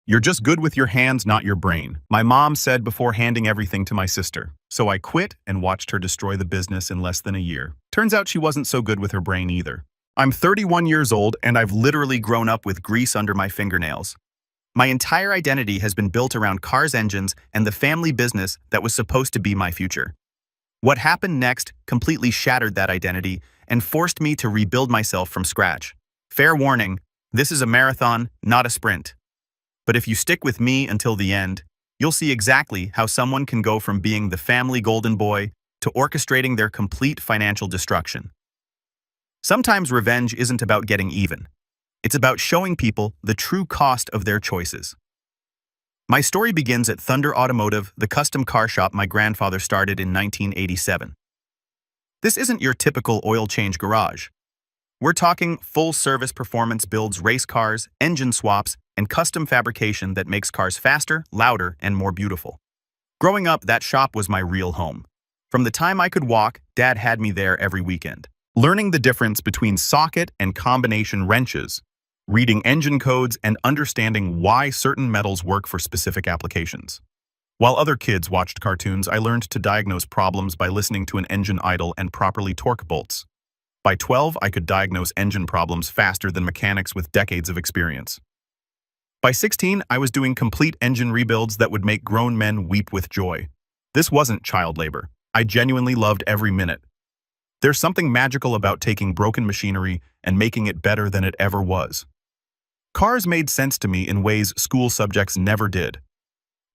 You're just good with your hands, not your brain, my mom said before handing everything to my sister. So I quit and watched her destroy the business in less than a year. Turns out she wasn't so good with her brain either. I'm 31 years old and I've literally grown up with grease under my fingernails. My entire identity has been built around cars, engines, and the family business that was supposed to be my future. What happened next completely shattered that identity and forced me to rebuild myself from scratch. Fair warning, this is a marathon, not a sprint. But if you stick with me until the end, you'll see exactly how someone can go from being the family golden boy to orchestrating their complete financial destruction. Sometimes revenge isn't about getting even. It's about showing people the true cost of their choices. My story begins at Thunder Automotive, the custom car shop my grandfather started in 1987. This isn't your typical oil change garage. We're talking full-service performance builds race cars, engine swaps, and custom fabrication that makes cars faster, louder, and more beautiful. Growing up, that shop was my real home. From the time I could walk, Dad had me there every weekend. Learning the difference between socket and combination wrenches, reading engine codes, and understanding why certain metals work for specific applications. While other kids watched cartoons, I learned to diagnose problems by listening to an engine idle and properly torque bolts. By 12, I could diagnose engine problems faster than mechanics with decades of experience. By 16, I was doing complete engine rebuilds that would make grown men weep with joy. This wasn't child labor. I genuinely loved every minute. There's something magical about taking broken machinery and making it better than it ever was. Cars made sense to me in ways school subjects never did.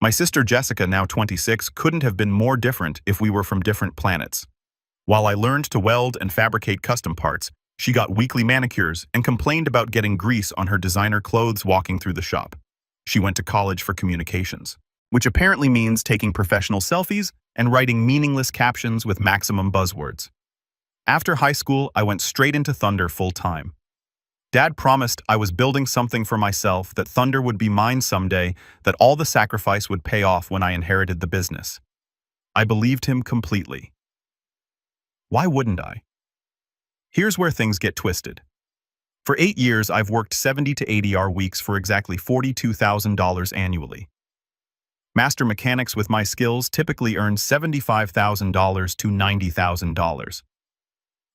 My sister Jessica, now 26, couldn't have been more different if we were from different planets. While I learned to weld and fabricate custom parts, she got weekly manicures and complained about getting grease on her designer clothes walking through the shop. She went to college for communications, which apparently means taking professional selfies and writing meaningless captions with maximum buzzwords. After high school, I went straight into Thunder full-time. Dad promised I was building something for myself, that Thunder would be mine someday, that all the sacrifice would pay off when I inherited the business. I believed him completely. Why wouldn't I? Here's where things get twisted. For 8 years, I've worked 70 to 80-hour weeks for exactly $42,000 annually. Master mechanics with my skills typically earn $75,000 to $90,000.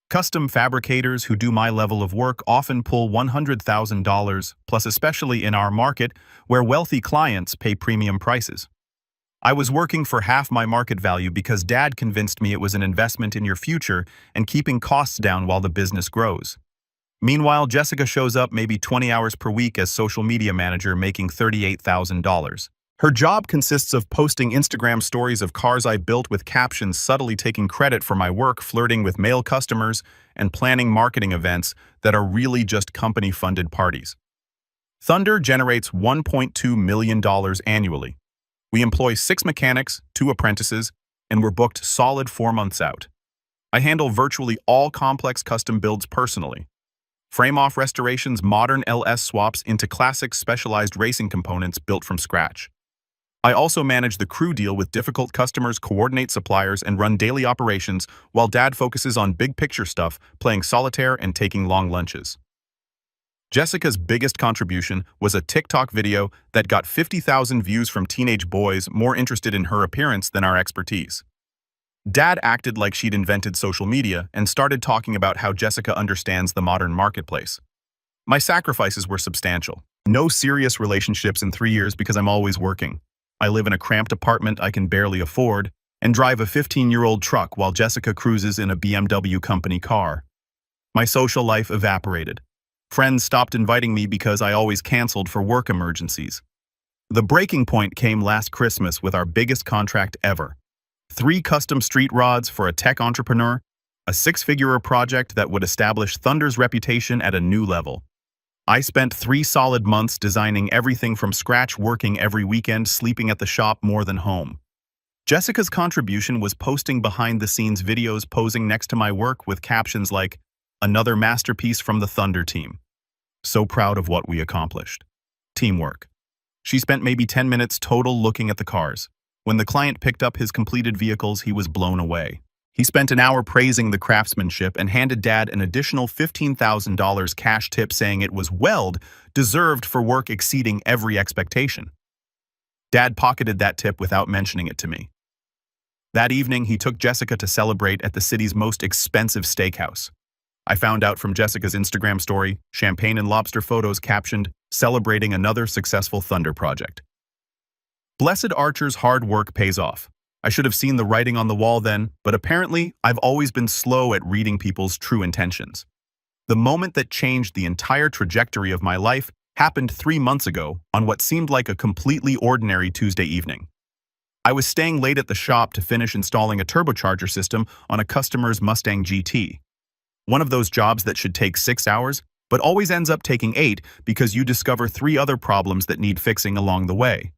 Custom fabricators who do my level of work often pull $100,000 plus, especially in our market where wealthy clients pay premium prices. I was working for half my market value because Dad convinced me it was an investment in your future and keeping costs down while the business grows. Meanwhile, Jessica shows up maybe 20 hours per week as social media manager, making $38,000. Her job consists of posting Instagram stories of cars I built with captions subtly taking credit for my work, flirting with male customers, and planning marketing events that are really just company-funded parties. Thunder generates $1.2 million annually. We employ 6 mechanics, 2 apprentices, and we're booked solid 4 months out. I handle virtually all complex custom builds personally. Frame-off restorations, modern LS swaps into classic specialized racing components built from scratch. I also manage the crew, deal with difficult customers, coordinate suppliers, and run daily operations while Dad focuses on big-picture stuff, playing solitaire and taking long lunches. Jessica's biggest contribution was a TikTok video that got 50,000 views from teenage boys more interested in her appearance than our expertise. Dad acted like she'd invented social media and started talking about how Jessica understands the modern marketplace. My sacrifices were substantial. No serious relationships in 3 years because I'm always working. I live in a cramped apartment I can barely afford and drive a 15-year-old truck while Jessica cruises in a BMW company car. My social life evaporated. Friends stopped inviting me because I always canceled for work emergencies. The breaking point came last Christmas with our biggest contract ever. 3 custom street rods for a tech entrepreneur, a 6-figure project that would establish Thunder's reputation at a new level. I spent 3 solid months designing everything from scratch, working every weekend, sleeping at the shop more than home. Jessica's contribution was posting behind-the-scenes videos, posing next to my work with captions like, "Another masterpiece from the Thunder team. So proud of what we accomplished." Teamwork. She spent maybe 10 minutes total looking at the cars. When the client picked up his completed vehicles, he was blown away. He spent an hour praising the craftsmanship and handed Dad an additional $15,000 cash tip saying it was deserved for work exceeding every expectation. Dad pocketed that tip without mentioning it to me. That evening, he took Jessica to celebrate at the city's most expensive steakhouse. I found out from Jessica's Instagram story, champagne and lobster photos captioned, "Celebrating another successful Thunder project." Blessed Archer's hard work pays off. I should have seen the writing on the wall then, but apparently I've always been slow at reading people's true intentions. The moment that changed the entire trajectory of my life happened 3 months ago on what seemed like a completely ordinary Tuesday evening. I was staying late at the shop to finish installing a turbocharger system on a customer's Mustang GT. One of those jobs that should take 6 hours, but always ends up taking 8 because you discover 3 other problems that need fixing along the way.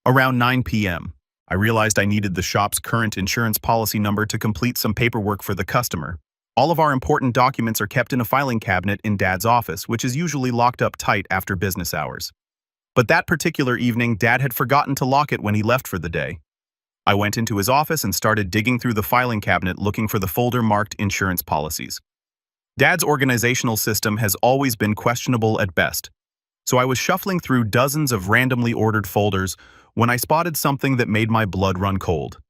Around 9 p.m., I realized I needed the shop's current insurance policy number to complete some paperwork for the customer. All of our important documents are kept in a filing cabinet in Dad's office, which is usually locked up tight after business hours. But that particular evening, Dad had forgotten to lock it when he left for the day. I went into his office and started digging through the filing cabinet looking for the folder marked insurance policies. Dad's organizational system has always been questionable at best, so I was shuffling through dozens of randomly ordered folders when I spotted something that made my blood run cold.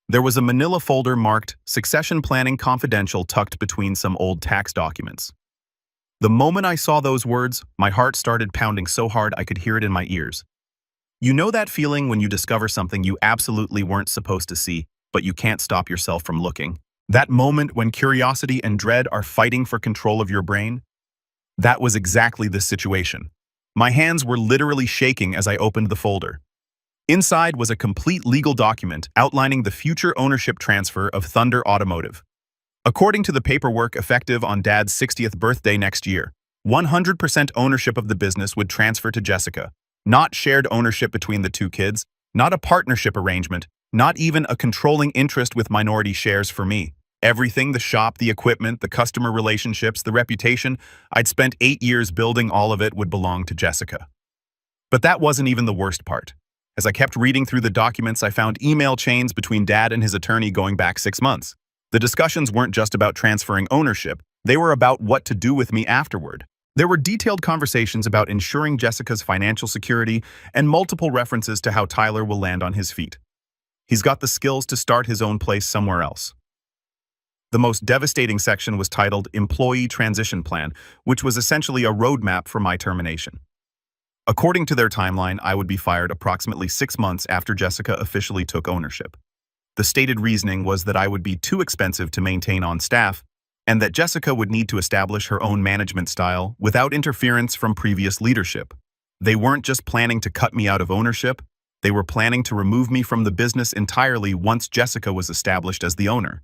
There was a manila folder marked Succession Planning Confidential tucked between some old tax documents. The moment I saw those words, my heart started pounding so hard I could hear it in my ears. You know that feeling when you discover something you absolutely weren't supposed to see, but you can't stop yourself from looking? That moment when curiosity and dread are fighting for control of your brain? That was exactly the situation. My hands were literally shaking as I opened the folder. Inside was a complete legal document outlining the future ownership transfer of Thunder Automotive. According to the paperwork effective on Dad's 60th birthday next year, 100% ownership of the business would transfer to Jessica. Not shared ownership between the 2 kids, not a partnership arrangement, not even a controlling interest with minority shares for me. Everything, the shop, the equipment, the customer relationships, the reputation, I'd spent 8 years building, all of it would belong to Jessica. But that wasn't even the worst part. As I kept reading through the documents, I found email chains between Dad and his attorney going back 6 months. The discussions weren't just about transferring ownership, they were about what to do with me afterward. There were detailed conversations about ensuring Jessica's financial security and multiple references to how Tyler will land on his feet. He's got the skills to start his own place somewhere else. The most devastating section was titled Employee Transition Plan, which was essentially a roadmap for my termination. According to their timeline, I would be fired approximately 6 months after Jessica officially took ownership. The stated reasoning was that I would be too expensive to maintain on staff, and that Jessica would need to establish her own management style without interference from previous leadership. They weren't just planning to cut me out of ownership, they were planning to remove me from the business entirely once Jessica was established as the owner.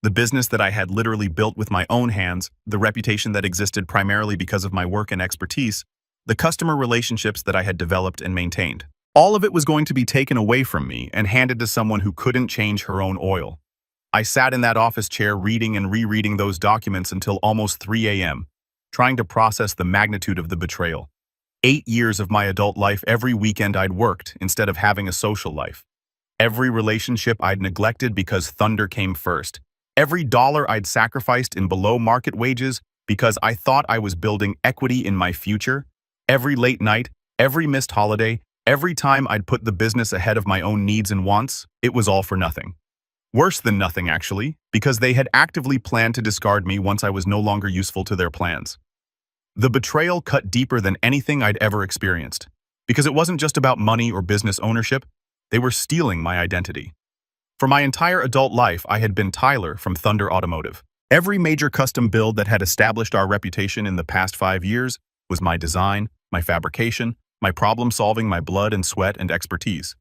The business that I had literally built with my own hands, the reputation that existed primarily because of my work and expertise, the customer relationships that I had developed and maintained. All of it was going to be taken away from me and handed to someone who couldn't change her own oil. I sat in that office chair reading and rereading those documents until almost 3 a.m., trying to process the magnitude of the betrayal. 8 years of my adult life, every weekend I'd worked instead of having a social life. Every relationship I'd neglected because Thunder came first. Every dollar I'd sacrificed in below-market wages because I thought I was building equity in my future. Every late night, every missed holiday, every time I'd put the business ahead of my own needs and wants, it was all for nothing. Worse than nothing, actually, because they had actively planned to discard me once I was no longer useful to their plans. The betrayal cut deeper than anything I'd ever experienced, because it wasn't just about money or business ownership, they were stealing my identity. For my entire adult life, I had been Tyler from Thunder Automotive. Every major custom build that had established our reputation in the past 5 years was my design, my fabrication, my problem-solving, my blood and sweat and expertise.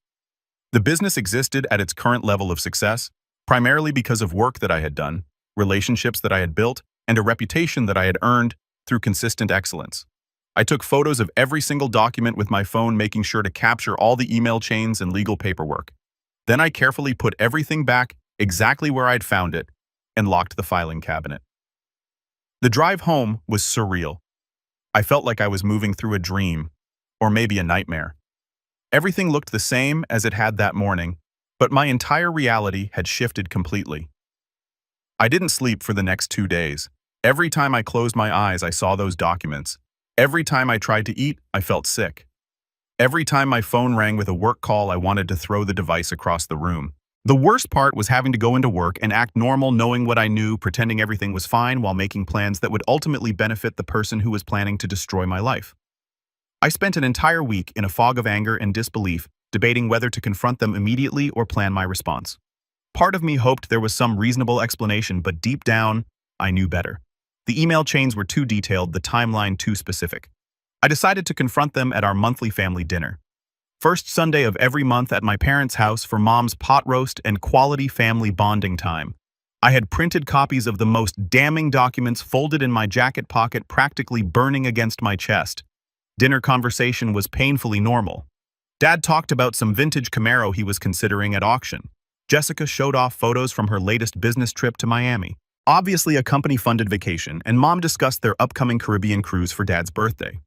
The business existed at its current level of success, primarily because of work that I had done, relationships that I had built, and a reputation that I had earned through consistent excellence. I took photos of every single document with my phone, making sure to capture all the email chains and legal paperwork. Then I carefully put everything back exactly where I'd found it and locked the filing cabinet. The drive home was surreal. I felt like I was moving through a dream, or maybe a nightmare. Everything looked the same as it had that morning, but my entire reality had shifted completely. I didn't sleep for the next 2 days. Every time I closed my eyes, I saw those documents. Every time I tried to eat, I felt sick. Every time my phone rang with a work call, I wanted to throw the device across the room. The worst part was having to go into work and act normal, knowing what I knew, pretending everything was fine while making plans that would ultimately benefit the person who was planning to destroy my life. I spent an entire week in a fog of anger and disbelief, debating whether to confront them immediately or plan my response. Part of me hoped there was some reasonable explanation, but deep down, I knew better. The email chains were too detailed, the timeline too specific. I decided to confront them at our monthly family dinner. First Sunday of every month at my parents' house for Mom's pot roast and quality family bonding time. I had printed copies of the most damning documents folded in my jacket pocket, practically burning against my chest. Dinner conversation was painfully normal. Dad talked about some vintage Camaro he was considering at auction. Jessica showed off photos from her latest business trip to Miami, obviously a company-funded vacation, and Mom discussed their upcoming Caribbean cruise for Dad's birthday.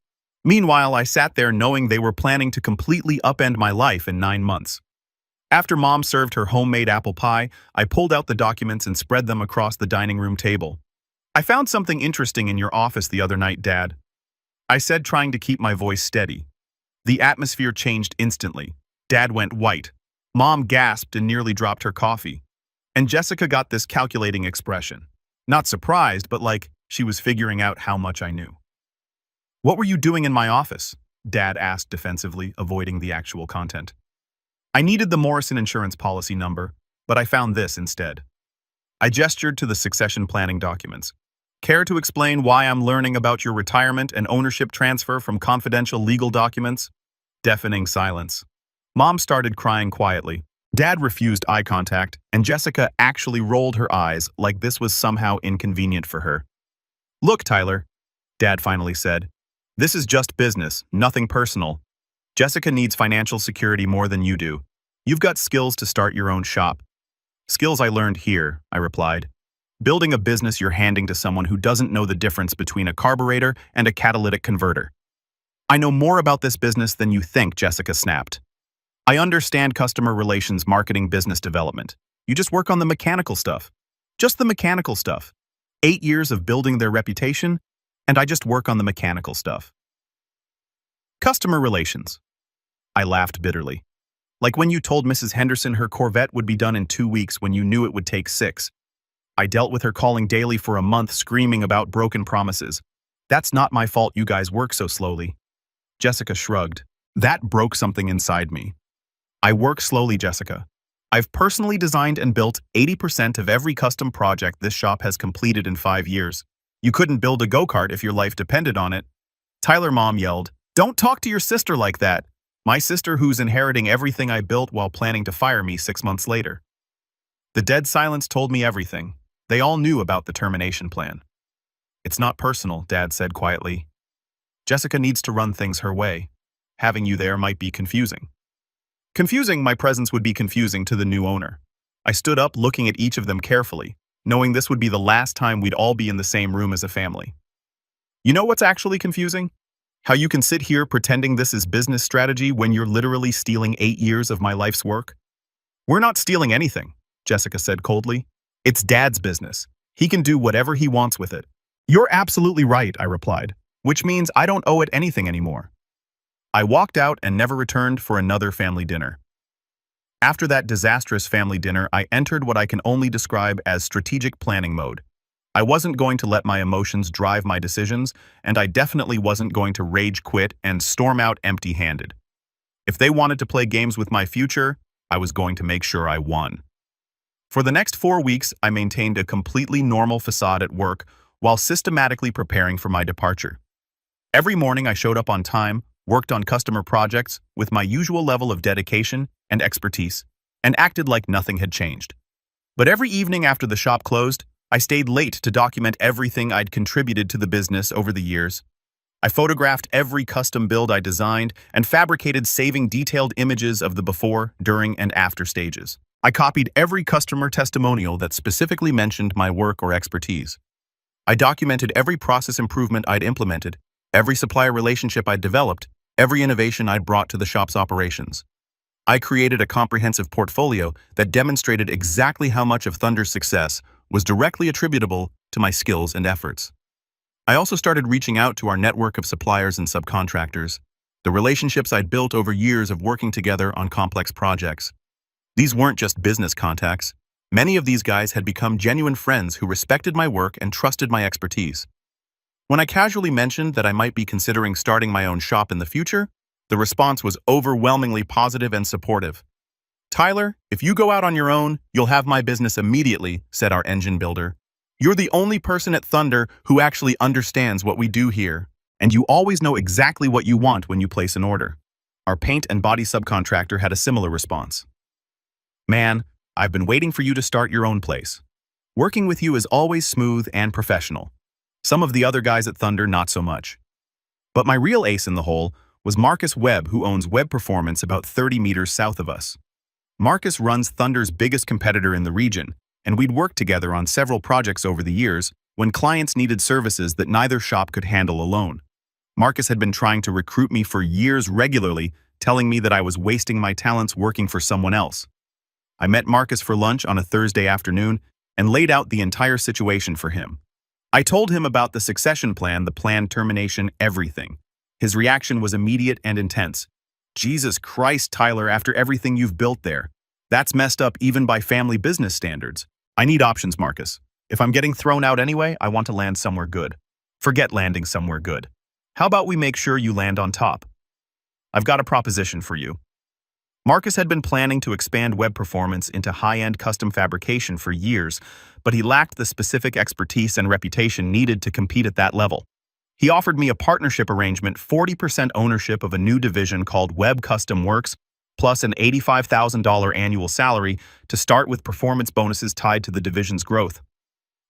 Meanwhile, I sat there knowing they were planning to completely upend my life in 9 months. After Mom served her homemade apple pie, I pulled out the documents and spread them across the dining room table. "I found something interesting in your office the other night, Dad," I said, trying to keep my voice steady. The atmosphere changed instantly. Dad went white. Mom gasped and nearly dropped her coffee. And Jessica got this calculating expression. Not surprised, but like she was figuring out how much I knew. "What were you doing in my office?" Dad asked defensively, avoiding the actual content. "I needed the Morrison insurance policy number, but I found this instead." I gestured to the succession planning documents. "Care to explain why I'm learning about your retirement and ownership transfer from confidential legal documents?" Deafening silence. Mom started crying quietly. Dad refused eye contact, and Jessica actually rolled her eyes like this was somehow inconvenient for her. "Look, Tyler," Dad finally said. "This is just business, nothing personal. Jessica needs financial security more than you do. You've got skills to start your own shop." "Skills I learned here," I replied. "Building a business you're handing to someone who doesn't know the difference between a carburetor and a catalytic converter." "I know more about this business than you think," Jessica snapped. "I understand customer relations, marketing, business development. You just work on the mechanical stuff. Just the mechanical stuff. 8 years of building their reputation, and I just work on the mechanical stuff." Customer relations. I laughed bitterly. Like when you told Mrs. Henderson her Corvette would be done in 2 weeks when you knew it would take 6. I dealt with her calling daily for a month, screaming about broken promises. "That's not my fault you guys work so slowly." Jessica shrugged. That broke something inside me. "I work slowly, Jessica. I've personally designed and built 80% of every custom project this shop has completed in 5 years. You couldn't build a go-kart if your life depended on it." Tyler, Mom yelled, "Don't talk to your sister like that." My sister, who's inheriting everything I built while planning to fire me 6 months later. The dead silence told me everything. They all knew about the termination plan. "It's not personal," Dad said quietly. "Jessica needs to run things her way. Having you there might be confusing." Confusing, my presence would be confusing to the new owner. I stood up, looking at each of them carefully, knowing this would be the last time we'd all be in the same room as a family. "You know what's actually confusing? How you can sit here pretending this is business strategy when you're literally stealing 8 years of my life's work." "We're not stealing anything," Jessica said coldly. "It's Dad's business. He can do whatever he wants with it." "You're absolutely right," I replied, "which means I don't owe it anything anymore." I walked out and never returned for another family dinner. After that disastrous family dinner, I entered what I can only describe as strategic planning mode. I wasn't going to let my emotions drive my decisions, and I definitely wasn't going to rage quit and storm out empty-handed. If they wanted to play games with my future, I was going to make sure I won. For the next 4 weeks, I maintained a completely normal facade at work while systematically preparing for my departure. Every morning I showed up on time, worked on customer projects with my usual level of dedication and expertise, and acted like nothing had changed. But every evening after the shop closed, I stayed late to document everything I'd contributed to the business over the years. I photographed every custom build I designed and fabricated saving detailed images of the before, during, and after stages. I copied every customer testimonial that specifically mentioned my work or expertise. I documented every process improvement I'd implemented, every supplier relationship I'd developed, every innovation I'd brought to the shop's operations. I created a comprehensive portfolio that demonstrated exactly how much of Thunder's success was directly attributable to my skills and efforts. I also started reaching out to our network of suppliers and subcontractors, the relationships I'd built over years of working together on complex projects. These weren't just business contacts. Many of these guys had become genuine friends who respected my work and trusted my expertise. When I casually mentioned that I might be considering starting my own shop in the future, the response was overwhelmingly positive and supportive. "Tyler, if you go out on your own, you'll have my business immediately," said our engine builder. "You're the only person at Thunder who actually understands what we do here, and you always know exactly what you want when you place an order." Our paint and body subcontractor had a similar response. "Man, I've been waiting for you to start your own place. Working with you is always smooth and professional. Some of the other guys at Thunder, not so much." But my real ace in the hole was Marcus Webb, who owns Web Performance about 30 meters south of us. Marcus runs Thunder's biggest competitor in the region, and we'd worked together on several projects over the years when clients needed services that neither shop could handle alone. Marcus had been trying to recruit me for years regularly, telling me that I was wasting my talents working for someone else. I met Marcus for lunch on a Thursday afternoon and laid out the entire situation for him. I told him about the succession plan, the planned termination, everything. His reaction was immediate and intense. "Jesus Christ, Tyler, after everything you've built there. That's messed up even by family business standards. I need options, Marcus. If I'm getting thrown out anyway, I want to land somewhere good. Forget landing somewhere good. How about we make sure you land on top? I've got a proposition for you." Marcus had been planning to expand Web Performance into high-end custom fabrication for years, but he lacked the specific expertise and reputation needed to compete at that level. He offered me a partnership arrangement, 40% ownership of a new division called Web Custom Works, plus an $85,000 annual salary to start with performance bonuses tied to the division's growth.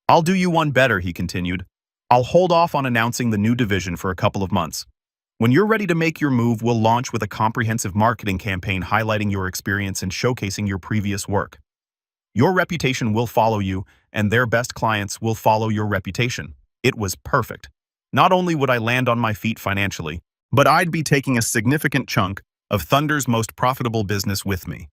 "I'll do you one better," he continued. "I'll hold off on announcing the new division for a couple of months. When you're ready to make your move, we'll launch with a comprehensive marketing campaign highlighting your experience and showcasing your previous work. Your reputation will follow you, and their best clients will follow your reputation." It was perfect. Not only would I land on my feet financially, but I'd be taking a significant chunk of Thunder's most profitable business with me.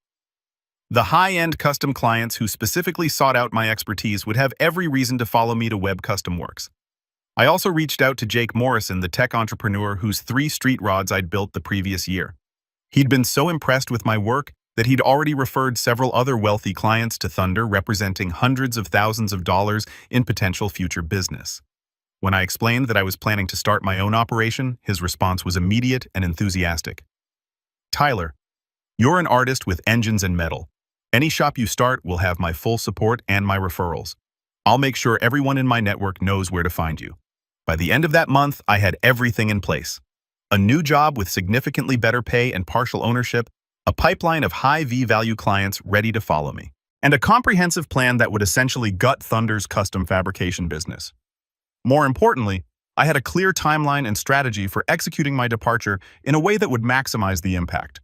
The high-end custom clients who specifically sought out my expertise would have every reason to follow me to Web Custom Works. I also reached out to Jake Morrison, the tech entrepreneur whose 3 street rods I'd built the previous year. He'd been so impressed with my work that he'd already referred several other wealthy clients to Thunder, representing hundreds of thousands of dollars in potential future business. When I explained that I was planning to start my own operation, his response was immediate and enthusiastic. "Tyler, you're an artist with engines and metal. Any shop you start will have my full support and my referrals. I'll make sure everyone in my network knows where to find you." By the end of that month, I had everything in place. A new job with significantly better pay and partial ownership, a pipeline of high V-value clients ready to follow me, and a comprehensive plan that would essentially gut Thunder's custom fabrication business. More importantly, I had a clear timeline and strategy for executing my departure in a way that would maximize the impact.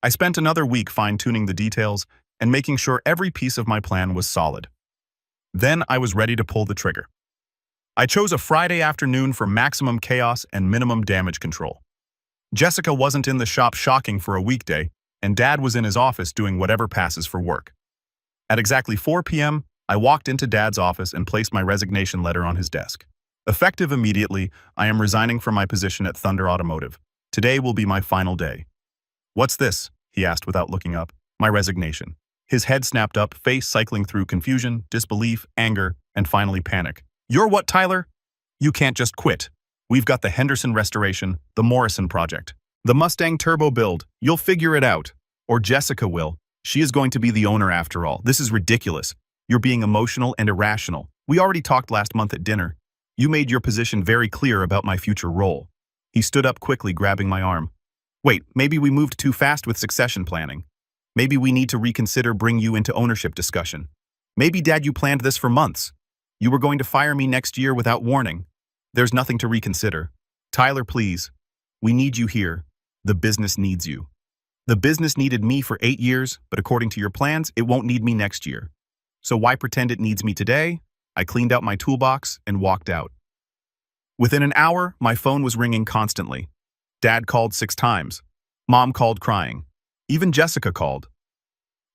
I spent another week fine-tuning the details and making sure every piece of my plan was solid. Then I was ready to pull the trigger. I chose a Friday afternoon for maximum chaos and minimum damage control. Jessica wasn't in the shop shocking for a weekday, and Dad was in his office doing whatever passes for work. At exactly 4 p.m., I walked into Dad's office and placed my resignation letter on his desk. Effective immediately, I am resigning from my position at Thunder Automotive. Today will be my final day. "What's this?" he asked without looking up. "My resignation." His head snapped up, face cycling through confusion, disbelief, anger, and finally panic. "You're what, Tyler? You can't just quit. We've got the Henderson restoration, the Morrison project, the Mustang turbo build. You'll figure it out. Or Jessica will. She is going to be the owner after all. This is ridiculous. You're being emotional and irrational. We already talked last month at dinner. You made your position very clear about my future role." He stood up quickly, grabbing my arm. "Wait, maybe we moved too fast with succession planning. Maybe we need to reconsider bring you into ownership discussion. Maybe, Dad, you planned this for months. You were going to fire me next year without warning. There's nothing to reconsider. Tyler, please. We need you here. The business needs you. The business needed me for 8 years, but according to your plans, it won't need me next year. So why pretend it needs me today?" I cleaned out my toolbox and walked out. Within an hour, my phone was ringing constantly. Dad called 6 times. Mom called crying. Even Jessica called.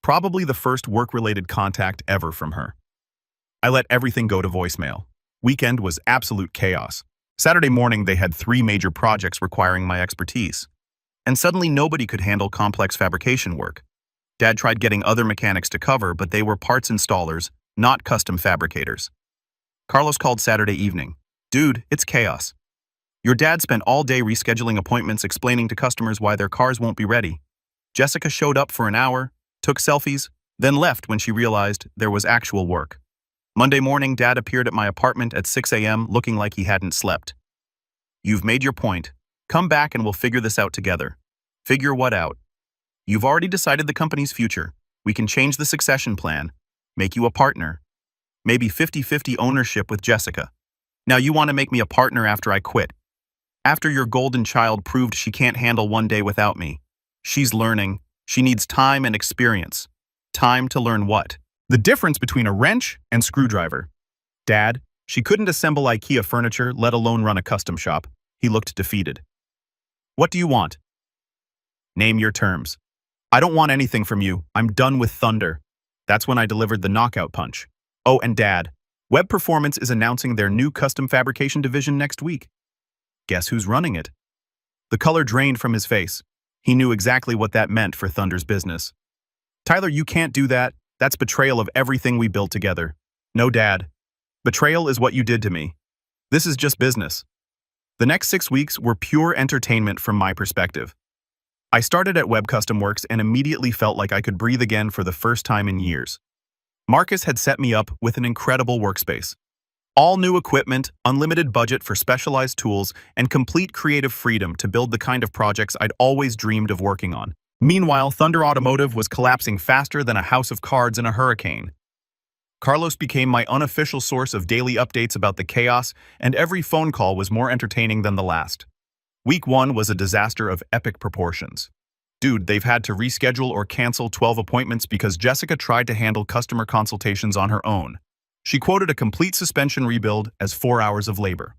Probably the first work-related contact ever from her. I let everything go to voicemail. Weekend was absolute chaos. Saturday morning, they had 3 major projects requiring my expertise. And suddenly nobody could handle complex fabrication work. Dad tried getting other mechanics to cover, but they were parts installers, not custom fabricators. Carlos called Saturday evening. Dude, it's chaos. Your dad spent all day rescheduling appointments explaining to customers why their cars won't be ready. Jessica showed up for an hour, took selfies, then left when she realized there was actual work. Monday morning, Dad appeared at my apartment at 6 a.m. looking like he hadn't slept. You've made your point. Come back and we'll figure this out together. Figure what out? You've already decided the company's future. We can change the succession plan, make you a partner. Maybe 50-50 ownership with Jessica. Now you want to make me a partner after I quit. After your golden child proved she can't handle one day without me. She's learning. She needs time and experience. Time to learn what? The difference between a wrench and screwdriver. Dad, she couldn't assemble IKEA furniture, let alone run a custom shop. He looked defeated. What do you want? Name your terms. I don't want anything from you. I'm done with Thunder. That's when I delivered the knockout punch. Oh, and Dad, Web Performance is announcing their new custom fabrication division next week. Guess who's running it? The color drained from his face. He knew exactly what that meant for Thunder's business. Tyler, you can't do that. That's betrayal of everything we built together. No, Dad. Betrayal is what you did to me. This is just business. The next 6 weeks were pure entertainment from my perspective. I started at Web Custom Works and immediately felt like I could breathe again for the first time in years. Marcus had set me up with an incredible workspace. All new equipment, unlimited budget for specialized tools, and complete creative freedom to build the kind of projects I'd always dreamed of working on. Meanwhile, Thunder Automotive was collapsing faster than a house of cards in a hurricane. Carlos became my unofficial source of daily updates about the chaos, and every phone call was more entertaining than the last. Week 1 was a disaster of epic proportions. Dude, they've had to reschedule or cancel 12 appointments because Jessica tried to handle customer consultations on her own. She quoted a complete suspension rebuild as 4 hours of labor.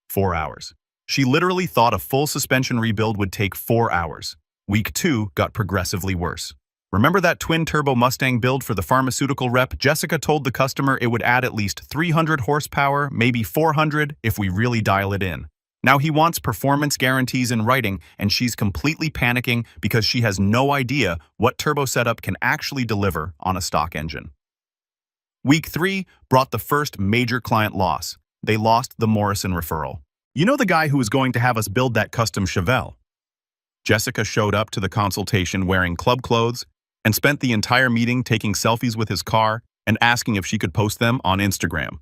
4 hours. She literally thought a full suspension rebuild would take 4 hours. Week 2 got progressively worse. Remember that twin-turbo Mustang build for the pharmaceutical rep? Jessica told the customer it would add at least 300 horsepower, maybe 400, if we really dial it in. Now he wants performance guarantees in writing, and she's completely panicking because she has no idea what turbo setup can actually deliver on a stock engine. Week 3 brought the first major client loss. They lost the Morrison referral. You know the guy who was going to have us build that custom Chevelle? Jessica showed up to the consultation wearing club clothes and spent the entire meeting taking selfies with his car and asking if she could post them on Instagram.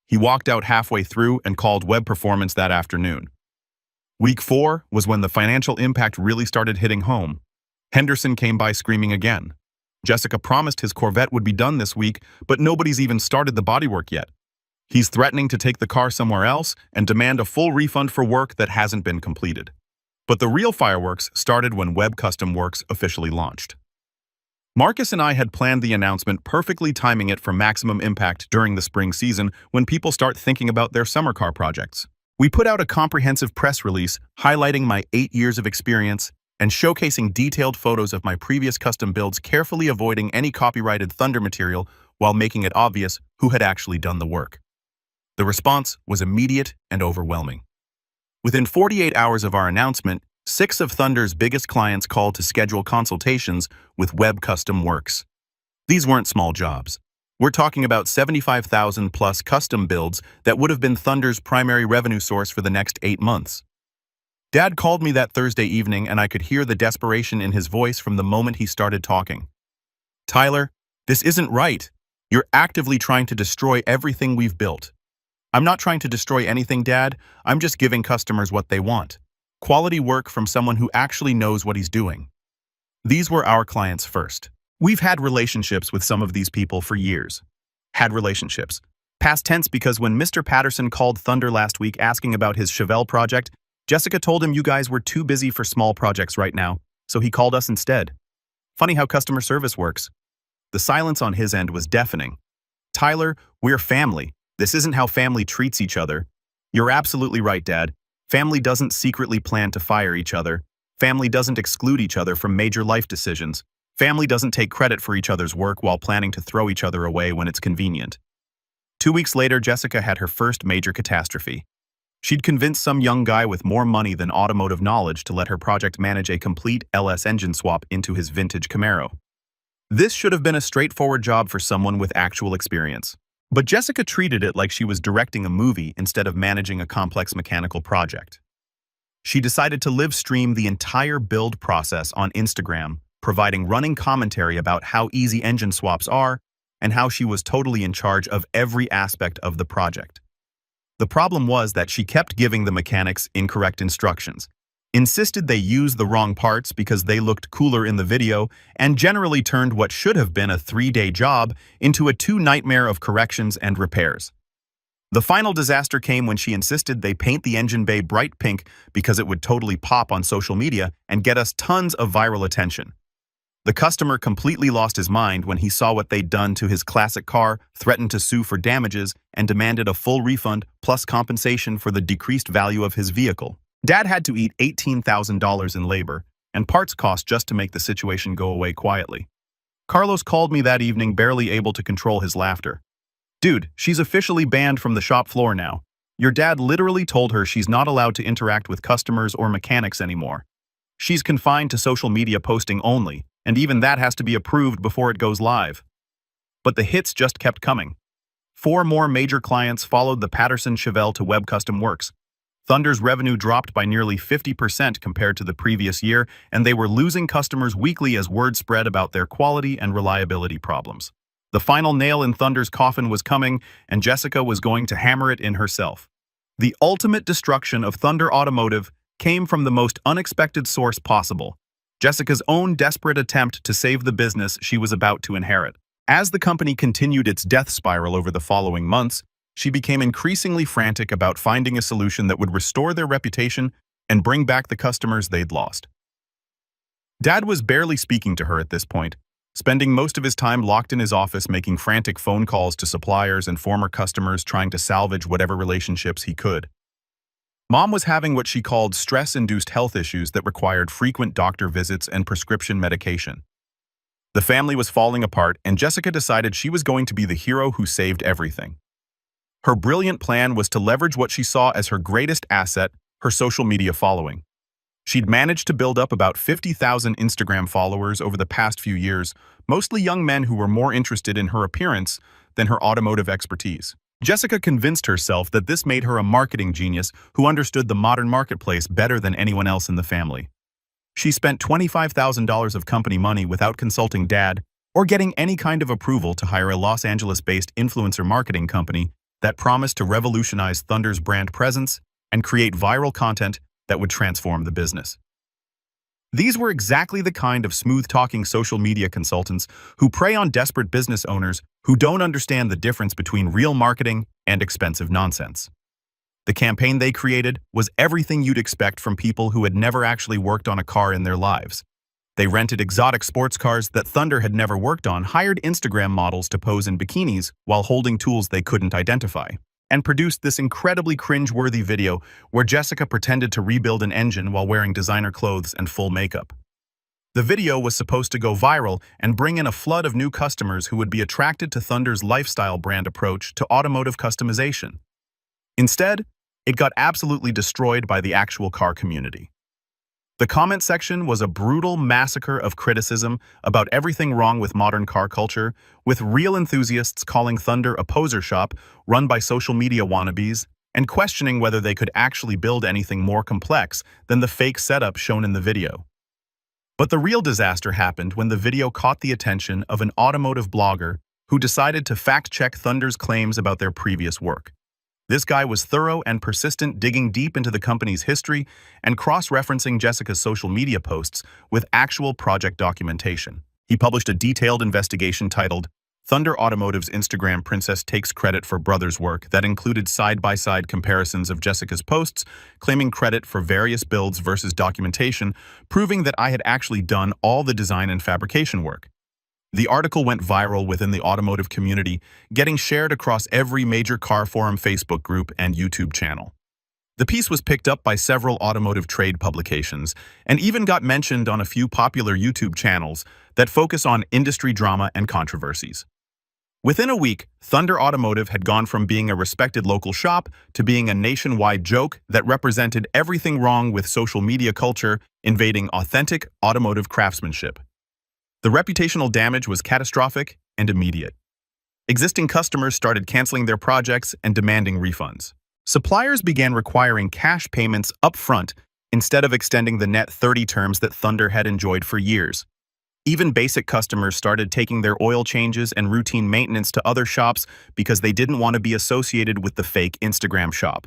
He walked out halfway through and called Web Performance that afternoon. Week 4 was when the financial impact really started hitting home. Henderson came by screaming again. Jessica promised his Corvette would be done this week, but nobody's even started the bodywork yet. He's threatening to take the car somewhere else and demand a full refund for work that hasn't been completed. But the real fireworks started when Web Custom Works officially launched. Marcus and I had planned the announcement, perfectly timing it for maximum impact during the spring season when people start thinking about their summer car projects. We put out a comprehensive press release highlighting my 8 years of experience and showcasing detailed photos of my previous custom builds, carefully avoiding any copyrighted Thunder material while making it obvious who had actually done the work. The response was immediate and overwhelming. Within 48 hours of our announcement, 6 of Thunder's biggest clients called to schedule consultations with Web Custom Works. These weren't small jobs. We're talking about 75,000 plus custom builds that would have been Thunder's primary revenue source for the next 8 months. Dad called me that Thursday evening, and I could hear the desperation in his voice from the moment he started talking. Tyler, this isn't right. You're actively trying to destroy everything we've built. I'm not trying to destroy anything, Dad. I'm just giving customers what they want. Quality work from someone who actually knows what he's doing. These were our clients first. We've had relationships with some of these people for years. Had relationships. Past tense, because when Mr. Patterson called Thunder last week asking about his Chevelle project, Jessica told him you guys were too busy for small projects right now, so he called us instead. Funny how customer service works. The silence on his end was deafening. Tyler, we're family. This isn't how family treats each other. You're absolutely right, Dad. Family doesn't secretly plan to fire each other. Family doesn't exclude each other from major life decisions. Family doesn't take credit for each other's work while planning to throw each other away when it's convenient. 2 weeks later, Jessica had her first major catastrophe. She'd convinced some young guy with more money than automotive knowledge to let her project manage a complete LS engine swap into his vintage Camaro. This should have been a straightforward job for someone with actual experience. But Jessica treated it like she was directing a movie instead of managing a complex mechanical project. She decided to live stream the entire build process on Instagram, providing running commentary about how easy engine swaps are and how she was totally in charge of every aspect of the project. The problem was that she kept giving the mechanics incorrect instructions, insisted they use the wrong parts because they looked cooler in the video, and generally turned what should have been a 3-day job into a 2-nightmare of corrections and repairs. The final disaster came when she insisted they paint the engine bay bright pink because it would totally pop on social media and get us tons of viral attention. The customer completely lost his mind when he saw what they'd done to his classic car, threatened to sue for damages, and demanded a full refund plus compensation for the decreased value of his vehicle. Dad had to eat $18,000 in labor and parts cost just to make the situation go away quietly. Carlos called me that evening, barely able to control his laughter. "Dude, she's officially banned from the shop floor now. Your dad literally told her she's not allowed to interact with customers or mechanics anymore. She's confined to social media posting only, and even that has to be approved before it goes live." But the hits just kept coming. 4 more major clients followed the Patterson Chevelle to Web Custom Works. Thunder's revenue dropped by nearly 50% compared to the previous year, and they were losing customers weekly as word spread about their quality and reliability problems. The final nail in Thunder's coffin was coming, and Jessica was going to hammer it in herself. The ultimate destruction of Thunder Automotive came from the most unexpected source possible: Jessica's own desperate attempt to save the business she was about to inherit. As the company continued its death spiral over the following months, she became increasingly frantic about finding a solution that would restore their reputation and bring back the customers they'd lost. Dad was barely speaking to her at this point, spending most of his time locked in his office making frantic phone calls to suppliers and former customers trying to salvage whatever relationships he could. Mom was having what she called stress-induced health issues that required frequent doctor visits and prescription medication. The family was falling apart, and Jessica decided she was going to be the hero who saved everything. Her brilliant plan was to leverage what she saw as her greatest asset, her social media following. She'd managed to build up about 50,000 Instagram followers over the past few years, mostly young men who were more interested in her appearance than her automotive expertise. Jessica convinced herself that this made her a marketing genius who understood the modern marketplace better than anyone else in the family. She spent $25,000 of company money without consulting Dad or getting any kind of approval to hire a Los Angeles-based influencer marketing company that promised to revolutionize Thunder's brand presence and create viral content that would transform the business. These were exactly the kind of smooth-talking social media consultants who prey on desperate business owners who don't understand the difference between real marketing and expensive nonsense. The campaign they created was everything you'd expect from people who had never actually worked on a car in their lives. They rented exotic sports cars that Thunder had never worked on, hired Instagram models to pose in bikinis while holding tools they couldn't identify, and produced this incredibly cringe-worthy video where Jessica pretended to rebuild an engine while wearing designer clothes and full makeup. The video was supposed to go viral and bring in a flood of new customers who would be attracted to Thunder's lifestyle brand approach to automotive customization. Instead, it got absolutely destroyed by the actual car community. The comment section was a brutal massacre of criticism about everything wrong with modern car culture, with real enthusiasts calling Thunder a poser shop run by social media wannabes and questioning whether they could actually build anything more complex than the fake setup shown in the video. But the real disaster happened when the video caught the attention of an automotive blogger who decided to fact-check Thunder's claims about their previous work. This guy was thorough and persistent, digging deep into the company's history and cross-referencing Jessica's social media posts with actual project documentation. He published a detailed investigation titled, "Thunder Automotive's Instagram Princess Takes Credit for Brother's Work," that included side-by-side comparisons of Jessica's posts, claiming credit for various builds versus documentation, proving that I had actually done all the design and fabrication work. The article went viral within the automotive community, getting shared across every major car forum Facebook group and YouTube channel. The piece was picked up by several automotive trade publications and even got mentioned on a few popular YouTube channels that focus on industry drama and controversies. Within a week, Thunder Automotive had gone from being a respected local shop to being a nationwide joke that represented everything wrong with social media culture invading authentic automotive craftsmanship. The reputational damage was catastrophic and immediate. Existing customers started canceling their projects and demanding refunds. Suppliers began requiring cash payments up front instead of extending the net 30 terms that Thunder had enjoyed for years. Even basic customers started taking their oil changes and routine maintenance to other shops because they didn't want to be associated with the fake Instagram shop.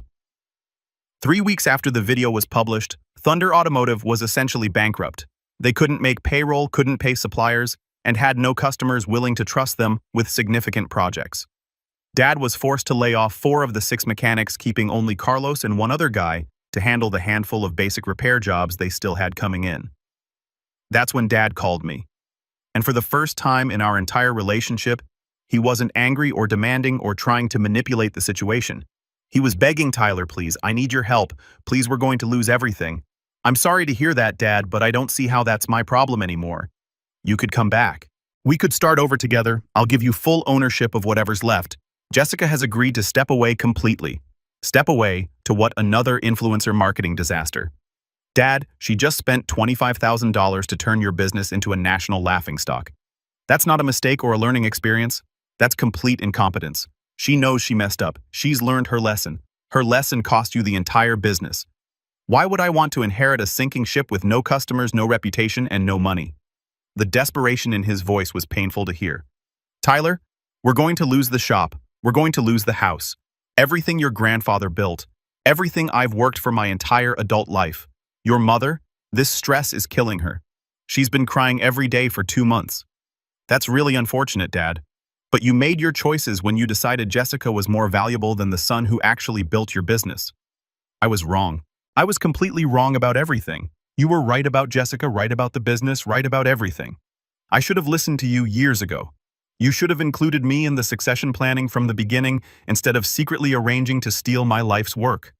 3 weeks after the video was published, Thunder Automotive was essentially bankrupt. They couldn't make payroll, couldn't pay suppliers, and had no customers willing to trust them with significant projects. Dad was forced to lay off 4 of the 6 mechanics, keeping only Carlos and one other guy to handle the handful of basic repair jobs they still had coming in. That's when Dad called me. And for the first time in our entire relationship, he wasn't angry or demanding or trying to manipulate the situation. He was begging, "Tyler, please, I need your help. Please, we're going to lose everything. I'm sorry to hear that, Dad, but I don't see how that's my problem anymore. You could come back. We could start over together. I'll give you full ownership of whatever's left." Jessica has agreed to step away completely. Step away to what, another influencer marketing disaster. Dad, she just spent $25,000 to turn your business into a national laughingstock. That's not a mistake or a learning experience. That's complete incompetence. She knows she messed up. She's learned her lesson. Her lesson cost you the entire business. Why would I want to inherit a sinking ship with no customers, no reputation, and no money? The desperation in his voice was painful to hear. Tyler, we're going to lose the shop. We're going to lose the house. Everything your grandfather built. Everything I've worked for my entire adult life. Your mother, this stress is killing her. She's been crying every day for 2 months. That's really unfortunate, Dad. But you made your choices when you decided Jessica was more valuable than the son who actually built your business. I was wrong. I was completely wrong about everything. You were right about Jessica, right about the business, right about everything. I should have listened to you years ago. You should have included me in the succession planning from the beginning instead of secretly arranging to steal my life's work.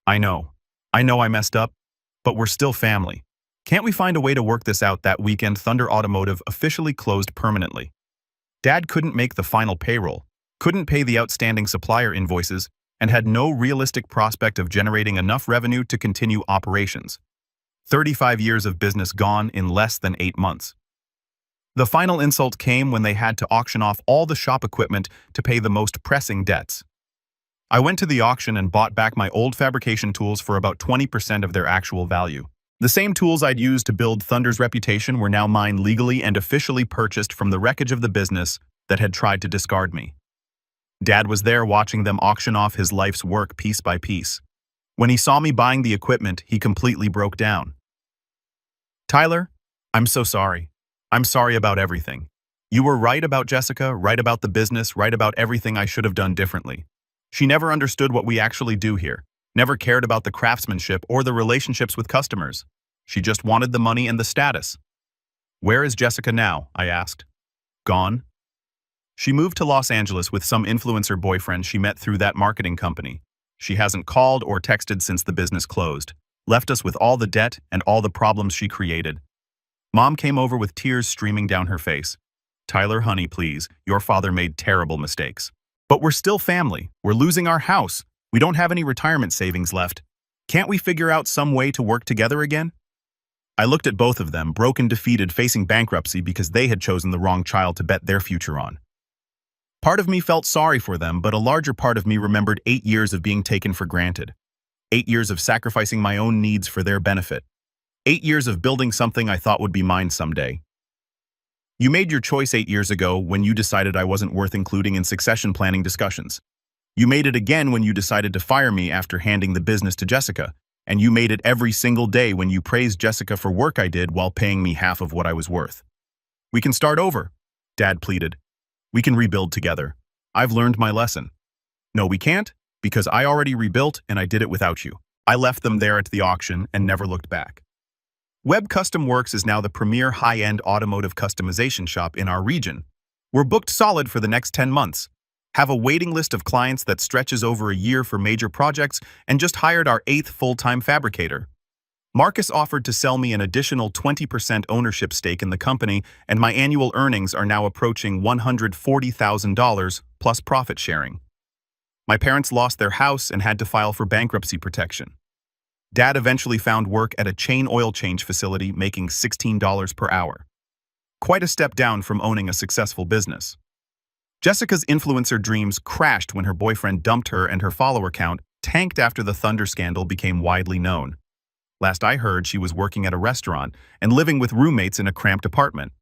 I know I messed up. But we're still family. Can't we find a way to work this out? That weekend, Thunder Automotive officially closed permanently. Dad couldn't make the final payroll, couldn't pay the outstanding supplier invoices, and had no realistic prospect of generating enough revenue to continue operations. 35 years of business gone in less than 8 months. The final insult came when they had to auction off all the shop equipment to pay the most pressing debts. I went to the auction and bought back my old fabrication tools for about 20% of their actual value. The same tools I'd used to build Thunder's reputation were now mine, legally and officially purchased from the wreckage of the business that had tried to discard me. Dad was there watching them auction off his life's work piece by piece. When he saw me buying the equipment, he completely broke down. Tyler, I'm so sorry. I'm sorry about everything. You were right about Jessica, right about the business, right about everything I should have done differently. She never understood what we actually do here, never cared about the craftsmanship or the relationships with customers. She just wanted the money and the status. Where is Jessica now? I asked. Gone? She moved to Los Angeles with some influencer boyfriend she met through that marketing company. She hasn't called or texted since the business closed, left us with all the debt and all the problems she created. Mom came over with tears streaming down her face. Tyler, honey, please, your father made terrible mistakes. But we're still family. We're losing our house. We don't have any retirement savings left. Can't we figure out some way to work together again? I looked at both of them, broken, defeated, facing bankruptcy because they had chosen the wrong child to bet their future on. Part of me felt sorry for them, but a larger part of me remembered 8 years of being taken for granted. 8 years of sacrificing my own needs for their benefit. 8 years of building something I thought would be mine someday. You made your choice 8 years ago when you decided I wasn't worth including in succession planning discussions. You made it again when you decided to fire me after handing the business to Jessica, and you made it every single day when you praised Jessica for work I did while paying me half of what I was worth. We can start over, Dad pleaded. We can rebuild together. I've learned my lesson. No, we can't, because I already rebuilt and I did it without you. I left them there at the auction and never looked back. Web Custom Works is now the premier high-end automotive customization shop in our region. We're booked solid for the next 10 months. have a waiting list of clients that stretches over a year for major projects, and just hired our 8th full-time fabricator. Marcus offered to sell me an additional 20% ownership stake in the company, and my annual earnings are now approaching $140,000 plus profit sharing. My parents lost their house and had to file for bankruptcy protection. Dad eventually found work at a chain oil change facility making $16 per hour. Quite a step down from owning a successful business. Jessica's influencer dreams crashed when her boyfriend dumped her and her follower count tanked after the Thunder scandal became widely known. Last I heard, she was working at a restaurant and living with roommates in a cramped apartment.